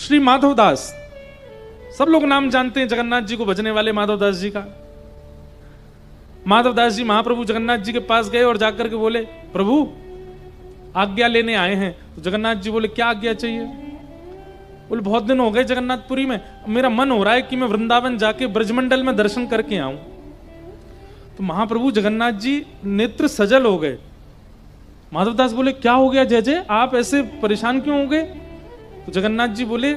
श्री माधवदास, सब लोग नाम जानते हैं जगन्नाथ जी को भजने वाले माधवदास जी का। माधवदास जी महाप्रभु जगन्नाथ जी के पास गए और जाकर के बोले, प्रभु आज्ञा लेने आए हैं। तो जगन्नाथ जी बोले, क्या आज्ञा चाहिए? बोले, बहुत दिन हो गए जगन्नाथपुरी में, मेरा मन हो रहा है कि मैं वृंदावन जाके ब्रजमंडल में दर्शन करके आऊं। तो महाप्रभु जगन्नाथ जी नेत्र सजल हो गए। माधवदास बोले, क्या हो गया जय जय, आप ऐसे परेशान क्यों हो गए? तो जगन्नाथ जी बोले,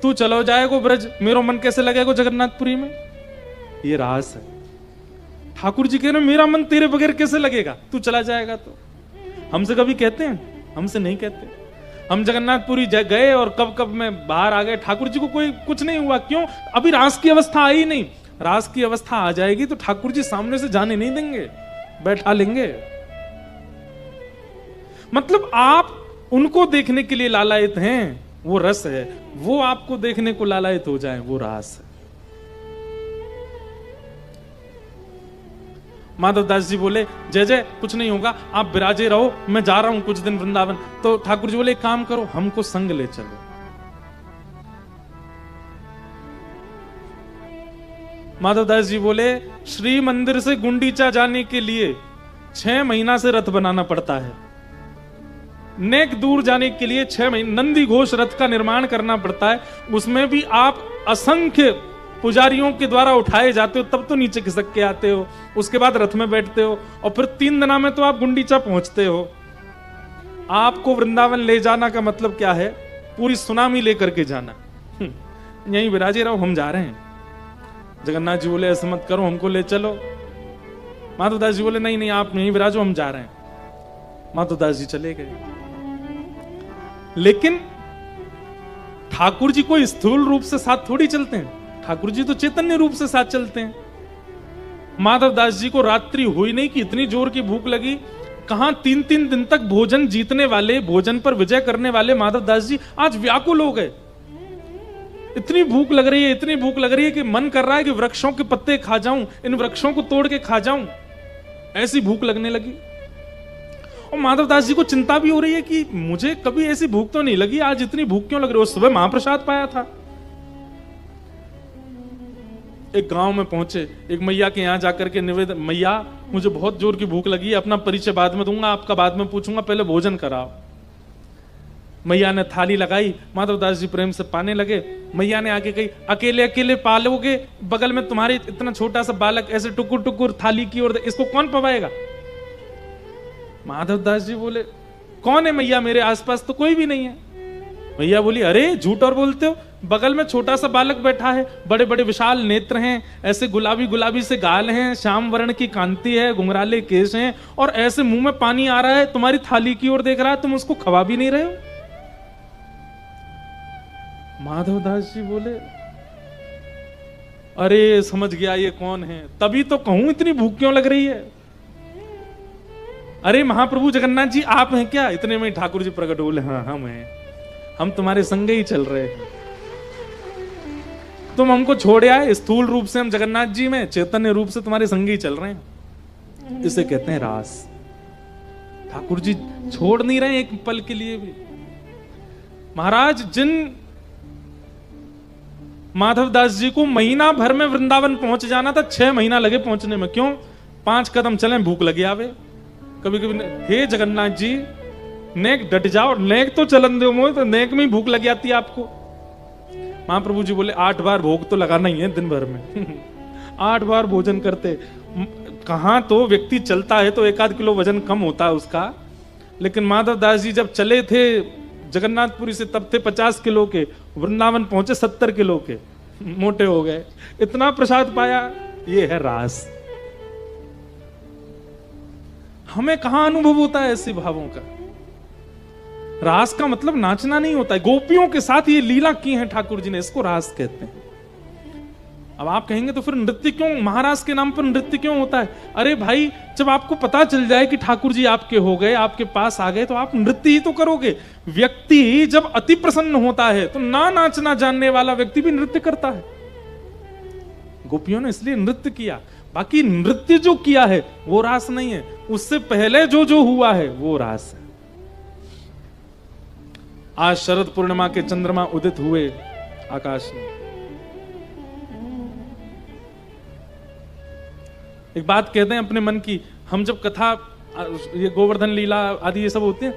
तू चलो जाएगो ब्रज, मेरा मन कैसे लगेगा जगन्नाथपुरी में? ये रास है। ठाकुर जी कह रहे, मेरा मन तेरे बगैर कैसे लगेगा, तू चला जाएगा तो। हमसे कभी कहते हैं? हमसे नहीं कहते। हम जगन्नाथपुरी गए और कब कब में बाहर आ गए, ठाकुर जी को कोई कुछ नहीं हुआ। क्यों? अभी रास की अवस्था आई नहीं। रास की अवस्था आ जाएगी तो ठाकुर जी सामने से जाने नहीं देंगे, बैठा लेंगे। मतलब आप उनको देखने के लिए लालायित हैं, वो रस है। वो आपको देखने को लालायित हो जाए, वो रास है। माधवदास जी बोले, जय जय कुछ नहीं होगा, आप विराजे रहो, मैं जा रहा हूं कुछ दिन वृंदावन। तो ठाकुर जी बोले, एक काम करो, हमको संग ले चलो। माधवदास जी बोले, श्री मंदिर से गुंडीचा जाने के लिए 6 महीना से रथ बनाना पड़ता है। नेक दूर जाने के लिए 6 महीने नंदी घोष रथ का निर्माण करना पड़ता है। उसमें भी आप असंख्य पुजारियों के द्वारा उठाए जाते हो, तब तो नीचे खिसक के आते हो। उसके बाद रथ में बैठते हो और फिर 3 दिना में तो आप गुंडीचा पहुंचते हो। आपको वृंदावन ले जाना का मतलब क्या है? पूरी सुनामी लेकर के जाना। यहीं विराजे रहो, हम जा रहे हैं। जगन्नाथ जी बोले, ऐसा मत करो, हमको ले चलो। माधवदास जी बोले, नहीं नहीं, आप यहीं विराजो, हम जा रहे हैं। माधवदास जी चले गए। लेकिन ठाकुर जी को स्थूल रूप से साथ थोड़ी चलते हैं, ठाकुर जी तो चैतन्य रूप से साथ चलते हैं। माधवदास जी को रात्रि हुई नहीं कि इतनी जोर की भूख लगी। कहां 3-3 दिन तक भोजन जीतने वाले, भोजन पर विजय करने वाले माधवदास जी आज व्याकुल हो गए। इतनी भूख लग रही है, इतनी भूख लग रही है कि मन कर रहा है कि वृक्षों के पत्ते खा जाऊं, इन वृक्षों को तोड़ के खा जाऊं, ऐसी भूख लगने लगी। और माधवदास जी को चिंता भी हो रही है कि मुझे कभी ऐसी भूख तो नहीं लगी, आज इतनी भूख क्यों लग रही है? उस सुबह महाप्रसाद पाया था। एक गांव में पहुंचे, एक मैया के यहां जाकर के निवेदन, मैया मुझे बहुत जोर की भूख लगी है, अपना परिचय बाद में दूंगा, आपका बाद में पूछूंगा, पहले भोजन कराओ। मैया ने थाली लगाई, माधवदास जी प्रेम से पाने लगे। मैया ने आके कही, अकेले अकेले पालोगे, बगल में तुम्हारे इतना छोटा सा बालक ऐसे टुकुर टुकुर थाली की ओर, इसको कौन पवाएगा? माधवदास जी बोले, कौन है मैया? मेरे आसपास तो कोई भी नहीं है। मैया बोली, अरे झूठ और बोलते हो, बगल में छोटा सा बालक बैठा है, बड़े बड़े विशाल नेत्र हैं, ऐसे गुलाबी गुलाबी से गाल हैं, श्याम वर्ण की कांति है, घुंघराले केश हैं, और ऐसे मुंह में पानी आ रहा है, तुम्हारी थाली की ओर देख रहा है, तुम उसको खवा भी नहीं रहे हो। माधवदास जी बोले, अरे समझ गया ये कौन है, तभी तो कहूं इतनी भूख क्यों लग रही है। अरे महाप्रभु जगन्नाथ जी आप हैं क्या? इतने में ठाकुर जी प्रकट बोले, हाँ हम हैं, हम तुम्हारे संग ही चल रहे हैं। तुम हमको छोड़ आए, स्थूल रूप से हम जगन्नाथ जी में, चैतन्य रूप से तुम्हारे संग ही चल रहे हैं। इसे कहते हैं रास। ठाकुर जी छोड़ नहीं रहे एक पल के लिए भी। महाराज, जिन माधवदास जी को महीना भर में वृंदावन पहुंच जाना था, 6 महीना लगे पहुंचने में। क्यों? 5 कदम चले भूख लगी आवे। कभी कभी, हे जगन्नाथ जी, नेक डट जाओ, नेक तो चलन दो मोह, तो नेक में ही भूख लग जाती है आपको। महाप्रभु जी बोले, 8 बार भोग तो लगाना ही है दिन भर में। 8 बार भोजन करते। कहां तो व्यक्ति चलता है तो 1-8 किलो वजन कम होता है उसका, लेकिन माधवदास जी जब चले थे जगन्नाथपुरी से तब थे 50 किलो के, वृंदावन पहुंचे 70 किलो के, मोटे हो गए। इतना प्रसाद पाया। ये है रास। हमें कहां अनुभव होता है ऐसे भावों का? रास का मतलब नाचना नहीं होता है। गोपियों के साथ ये लीला की है ठाकुर जी ने, इसको रास कहते हैं। अब आप कहेंगे तो फिर नृत्य क्यों, महाराज के नाम पर नृत्य क्यों होता है? अरे भाई, जब आपको पता चल जाए कि ठाकुर जी आपके हो गए, आपके पास आ गए, तो आप नृत्य ही तो करोगे। व्यक्ति जब अति प्रसन्न होता है तो ना नाचना जानने वाला व्यक्ति भी नृत्य करता है। गोपियों ने इसलिए नृत्य किया। बाकी नृत्य जो किया है वो रास नहीं है, उससे पहले जो जो हुआ है वो रास है। आज शरद पूर्णिमा के चंद्रमा उदित हुए आकाश में। एक बात कहते हैं अपने मन की, हम जब कथा ये गोवर्धन लीला आदि ये सब होते हैं,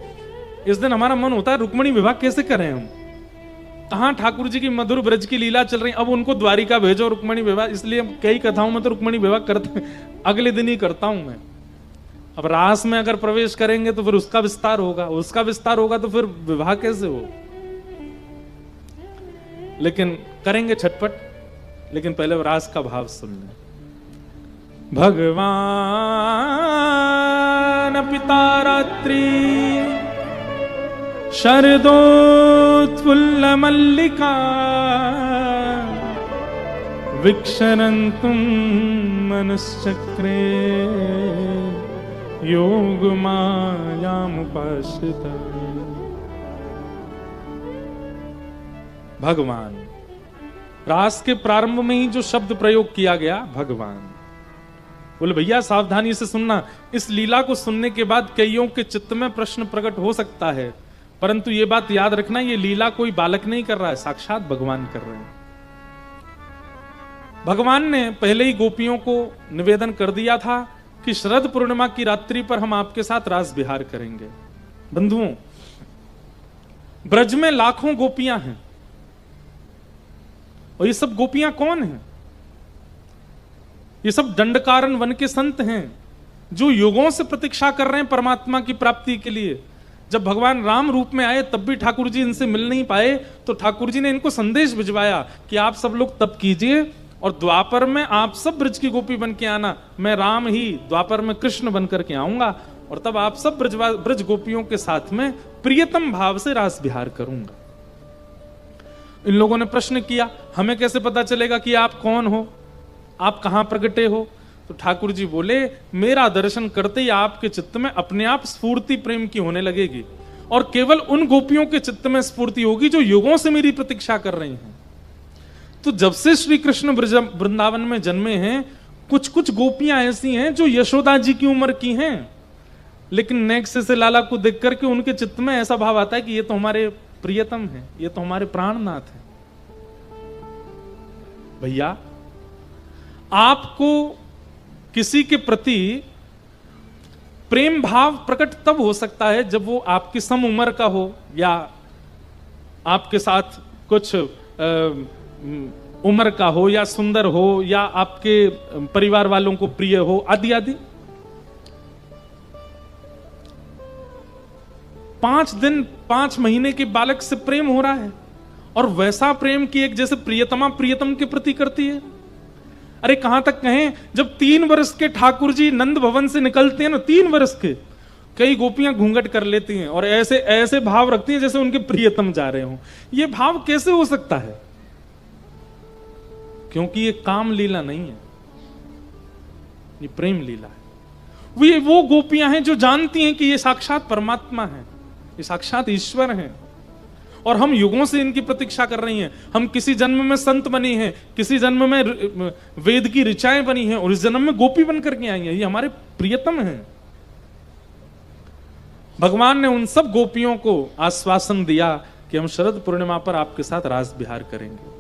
इस दिन हमारा मन होता है रुक्मिणी विवाह कैसे करें हम। कहां ठाकुर जी की मधुर ब्रज की लीला चल रही, अब उनको द्वारिका भेजो रुक्मिणी विवाह। इसलिए कई कथाओं में तो रुक्मिणी विवाह करते अगले दिन ही करता हूं मैं। अब रास में अगर प्रवेश करेंगे तो फिर उसका विस्तार होगा, उसका विस्तार होगा तो फिर विवाह कैसे हो। लेकिन करेंगे छटपट, लेकिन पहले रास का भाव सुन लें। भगवान पिता रात्रि शरदोत्फुल्ल मल्लिका विक्षरन्तुं मनश्चक्रे योग मायामुपाश्रिता। भगवान, रास के प्रारंभ में ही जो शब्द प्रयोग किया गया भगवान, बोले भैया सावधानी से सुनना। इस लीला को सुनने के बाद कईयों के चित्त में प्रश्न प्रकट हो सकता है, परंतु ये बात याद रखना, ये लीला कोई बालक नहीं कर रहा है, साक्षात भगवान कर रहे हैं। भगवान ने पहले ही गोपियों को निवेदन कर दिया था कि शरद पूर्णिमा की रात्रि पर हम आपके साथ रास विहार करेंगे। बंधुओं, ब्रज में लाखों गोपियां हैं, और ये सब गोपियां कौन हैं? ये सब दंडकारन वन के संत हैं, जो युगों से प्रतीक्षा कर रहे हैं परमात्मा की प्राप्ति के लिए। जब भगवान राम रूप में आए तब भी ठाकुर जी इनसे मिल नहीं पाए, तो ठाकुर जी ने इनको संदेश भिजवाया कि आप सब लोग तप कीजिए और द्वापर में आप सब ब्रज की गोपी बन के आना, मैं राम ही द्वापर में कृष्ण बन करके आऊंगा, और तब आप सब ब्रज गोपियों के साथ में प्रियतम भाव से रास विहार करूंगा। इन लोगों ने प्रश्न किया, हमें कैसे पता चलेगा कि आप कौन हो, आप कहां प्रगटे हो? तो ठाकुर जी बोले, मेरा दर्शन करते ही आपके चित्त में अपने आप स्फूर्ति प्रेम की होने लगेगी, और केवल उन गोपियों के चित्त में स्फूर्ति होगी जो युगों से मेरी प्रतीक्षा कर रही हैं। तो जब से श्री कृष्ण वृंदावन में जन्मे हैं, कुछ कुछ गोपियां ऐसी हैं जो यशोदा जी की उम्र की हैं, लेकिन नेक्स्ट से लाला को देख करके उनके चित्त में ऐसा भाव आता है कि ये तो हमारे प्रियतम है, ये तो हमारे प्राणनाथ है। भैया, आपको किसी के प्रति प्रेम भाव प्रकट तब हो सकता है जब वो आपकी सम उम्र का हो, या आपके साथ कुछ उम्र का हो, या सुंदर हो, या आपके परिवार वालों को प्रिय हो, आदि आदि। 5 दिन 5 महीने के बालक से प्रेम हो रहा है, और वैसा प्रेम कि एक जैसे प्रियतमा प्रियतम के प्रति करती है। अरे कहां तक कहें, जब 3 वर्ष के ठाकुर जी नंद भवन से निकलते हैं ना, 3 वर्ष के, कई गोपियां घूंघट कर लेती हैं और ऐसे ऐसे भाव रखती हैं जैसे उनके प्रियतम जा रहे हों। ये भाव कैसे हो सकता है? क्योंकि ये काम लीला नहीं है, ये प्रेम लीला है। वो गोपियां हैं जो जानती हैं कि ये साक्षात परमात्मा है, ये साक्षात ईश्वर है, और हम युगों से इनकी प्रतीक्षा कर रही हैं। हम किसी जन्म में संत बनी हैं, किसी जन्म में वेद की ऋचाएं बनी हैं, और इस जन्म में गोपी बन करके आई हैं। ये हमारे प्रियतम हैं। भगवान ने उन सब गोपियों को आश्वासन दिया कि हम शरद पूर्णिमा पर आपके साथ रास विहार करेंगे।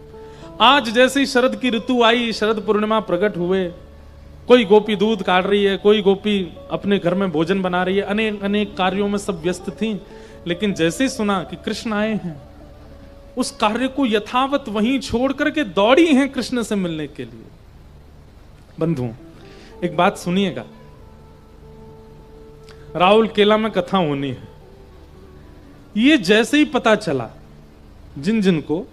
आज जैसे ही शरद की ऋतु आई, शरद पूर्णिमा प्रकट हुए, कोई गोपी दूध काट रही है, कोई गोपी अपने घर में भोजन बना रही है, अनेक अनेक कार्यों में सब व्यस्त थी। लेकिन जैसे ही सुना कि कृष्ण आए हैं, उस कार्य को यथावत वहीं छोड़ करके दौड़ी हैं कृष्ण से मिलने के लिए। बंधुओं, एक बात सुनिएगा, राहुल केला में कथा होनी है। ये जैसे ही पता चला, जिन जिन को,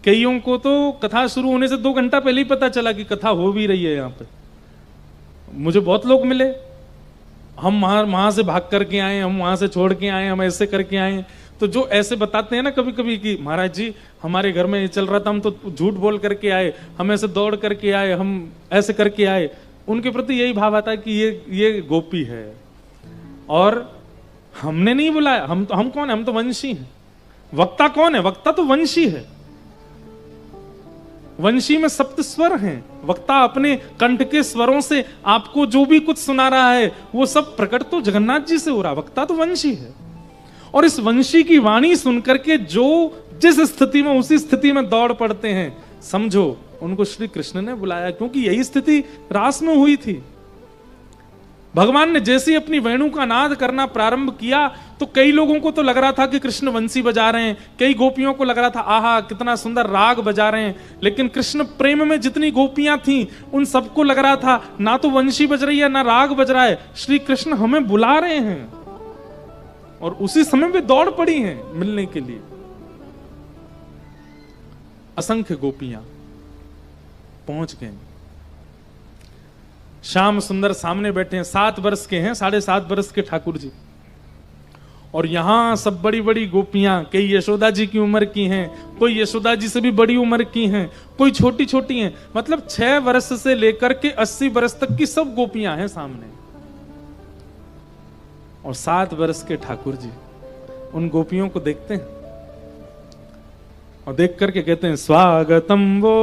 कईयों को तो कथा शुरू होने से 2 घंटा पहले ही पता चला कि कथा हो भी रही है यहाँ पे। मुझे बहुत लोग मिले, हम वहां से भाग करके आए, हम वहां से छोड़ के आए, हम ऐसे करके आए। तो जो ऐसे बताते हैं ना कभी कभी कि महाराज जी हमारे घर में ये चल रहा था, हम तो झूठ बोल करके आए, हम ऐसे दौड़ करके आए, हम ऐसे करके आए, उनके प्रति यही भाव आता है कि ये गोपी है, और हमने नहीं बुलाया। हम कौन है? हम तो वंशी हैं। वक्ता कौन है? वक्ता तो वंशी है। वंशी में 7 स्वर हैं। वक्ता अपने कंठ के स्वरों से आपको जो भी कुछ सुना रहा है वो सब प्रकट तो जगन्नाथ जी से हो रहा। वक्ता तो वंशी है। और इस वंशी की वाणी सुनकर के जो जिस स्थिति में उसी स्थिति में दौड़ पड़ते हैं, समझो उनको श्री कृष्ण ने बुलाया, क्योंकि यही स्थिति रास में हुई थी। भगवान ने जैसे ही अपनी वेणु का नाद करना प्रारंभ किया तो कई लोगों को तो लग रहा था कि कृष्ण वंशी बजा रहे हैं, कई गोपियों को लग रहा था आहा कितना सुंदर राग बजा रहे हैं, लेकिन कृष्ण प्रेम में जितनी गोपियां थीं उन सबको लग रहा था ना तो वंशी बज रही है ना राग बज रहा है, श्री कृष्ण हमें बुला रहे हैं। और उसी समय वे दौड़ पड़ी हैं मिलने के लिए। असंख्य गोपियां पहुंच गए। श्याम सुंदर सामने बैठे हैं, 7 वर्ष के हैं, 7.5 वर्ष के ठाकुर जी। और यहां सब बड़ी बड़ी गोपियां, कई यशोदा जी की उम्र की हैं, कोई यशोदा जी से भी बड़ी उम्र की हैं, कोई छोटी छोटी हैं। मतलब 6 वर्ष से लेकर के 80 वर्ष तक की सब गोपियां हैं सामने। और 7 वर्ष के ठाकुर जी उन गोपियों को देखते हैं और देख करके कहते हैं स्वागतम वो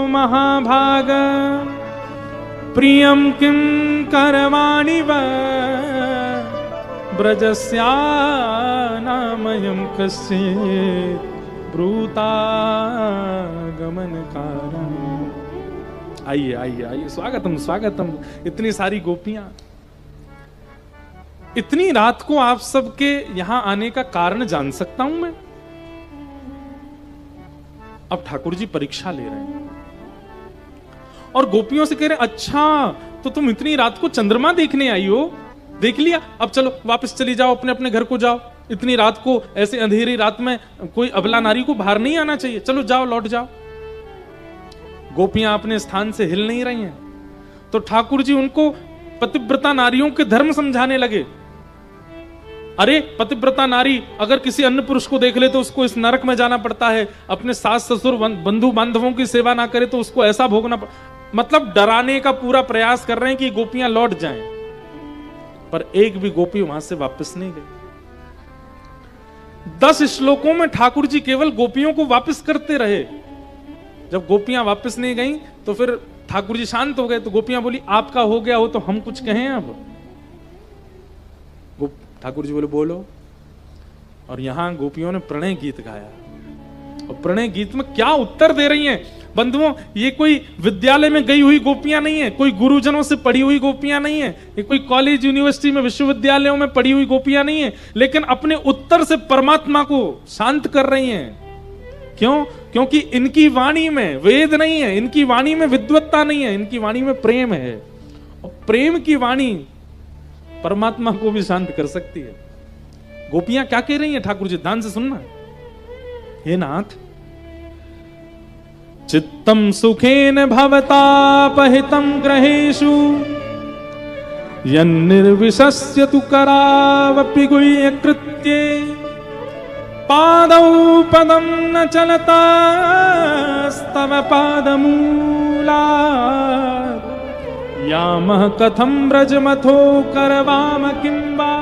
महाभाग प्रियम किम करवाणि व ब्रजस्या नामयम कस्य ब्रूता गमन कारण। आइए आइए आइए, स्वागतम स्वागतम। इतनी सारी गोपियां, इतनी रात को आप सबके यहां आने का कारण जान सकता हूं मैं? अब ठाकुर जी परीक्षा ले रहे हैं और गोपियों से कह रहे अच्छा तो तुम इतनी रात को चंद्रमा देखने आई हो, देख लिया, अब चलो वापस चली जाओ, अपने अपने घर को जाओ। इतनी रात को ऐसे अंधेरी रात में कोई अबला नारी को बाहर नहीं आना चाहिए, चलो जाओ लौट जाओ। गोपियां अपने स्थान से हिल नहीं रही हैं। तो ठाकुर जी उनको पतिव्रता नारियों के धर्म समझाने लगे। अरे पतिव्रता नारी अगर किसी अन्य पुरुष को देख ले तो उसको इस नरक में जाना पड़ता है, अपने सास ससुर बंधु बांधवों की सेवा ना करे तो उसको ऐसा भोगना मतलब डराने का पूरा प्रयास कर रहे हैं कि गोपियां लौट जाएं। पर एक भी गोपी वहां से वापस नहीं गई। 10 श्लोकों में ठाकुर जी केवल गोपियों को वापस करते रहे। जब गोपियां वापस नहीं गई तो फिर ठाकुर जी शांत हो गए। तो गोपियां बोली आपका हो गया हो तो हम कुछ कहें अब? ठाकुर जी बोले बोलो। और यहां गोपियों ने प्रणय गीत गाया। और प्रणय गीत में क्या उत्तर दे रही हैं बंधुओं, ये कोई विद्यालय में गई हुई गोपियां नहीं है, कोई गुरुजनों से पढ़ी हुई गोपियां नहीं है, ये कोई कॉलेज यूनिवर्सिटी में विश्वविद्यालयों में पढ़ी हुई गोपियां नहीं है, लेकिन अपने उत्तर से परमात्मा को शांत कर रही हैं। क्यों? क्योंकि इनकी वाणी में वेद नहीं है, इनकी वाणी में विद्वत्ता नहीं है, इनकी वाणी में प्रेम है। और प्रेम की वाणी परमात्मा को भी शांत कर सकती है। गोपियां क्या कह रही हैं ठाकुर जी, ध्यान से सुनना। हे नाथ, चित्तम सुखेन भवतापहितं ग्रहेषु यन्निर्विशस्य तु करावपि गुह्यकृत्ये पादौ पदं न चलतास्तव पादमूलात् यामः कथं व्रजमथो करवाम किं वा